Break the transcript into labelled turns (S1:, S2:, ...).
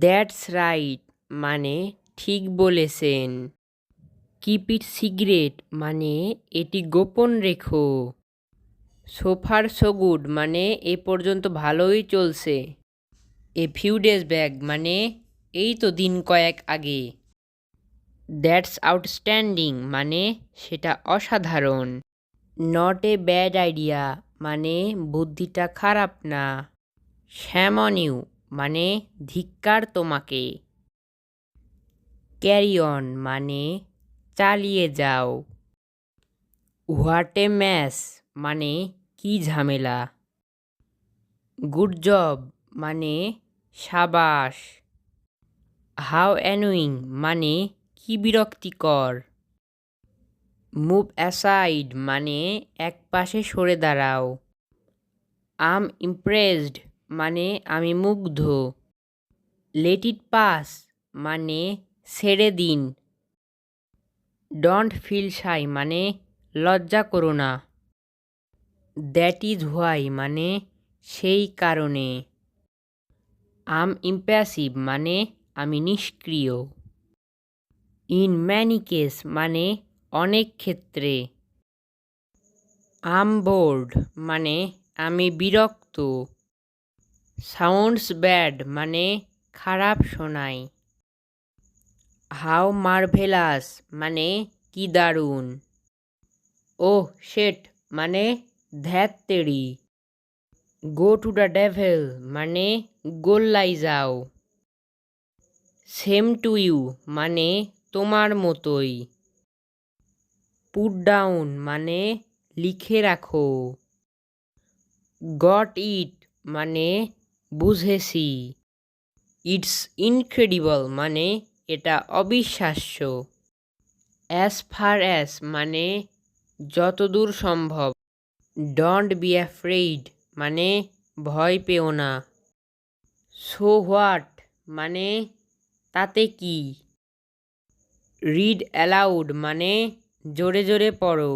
S1: That's right মানে ঠিক বলেছেন। কিপ ইট সিক্রেট মানে এটি গোপন রেখো। সো ফার সো গুড মানে এ পর্যন্ত ভালোই চলছে। এ ফিউ ডেজ ব্যাক মানে এই তো দিন কয়েক আগে। দ্যাটস আউটস্ট্যান্ডিং মানে সেটা অসাধারণ। নট এ ব্যাড আইডিয়া মানে বুদ্ধিটা খারাপ না। শ্যাম অন ইউ মানে ধিক্কার তোমাকে। ক্যারি অন মানে চালিয়ে যাও। হোয়াট এ ম্যাস মানে কি ঝামেলা। গুড জব মানে সাবাস। হাউ অ্যানোয়িং মানে কি বিরক্তিকর। মুভ অ্যাসাইড মানে একপাশে সরে দাঁড়াও। আম ইমপ্রেসড মানে আমি মুগ্ধ। লেট ইট পাস মানে ছেড়ে দিন। ডোন্ট ফিল শাই মানে লজ্জা করো না। দ্যাট ইজ হোয়াই মানে সেই কারণে। আম ইম্প্যাসিভ মানে আমি নিষ্ক্রিয়। ইন ম্যানি কেস মানে অনেক ক্ষেত্রে। আম বোর্ড মানে আমি বিরক্ত। সাউন্ডস ব্যাড মানে খারাপ শোনায়। হাউ মার্ভেলাস মানে কি দারুণ। ওহ শেট মানে ধ্যাত্তেরি। গো টু দ্য ডেভিল মানে গোল্লাই যাও। সেম টু ইউ মানে তোমার মতোই। পুট ডাউন মানে লিখে রাখো। গট ইট মানে বুঝেছি। ইটস ইনক্রেডিবল মানে এটা অবিশ্বাস্য। অ্যাজ ফার অ্যাজ মানে যতদূর সম্ভব। ডোন্ট বি অ্যাফ্রেইড মানে ভয় পেও না। সো হোয়াট মানে তাতে কি। রিড অ্যালাউড মানে জোরে জোরে পড়ো।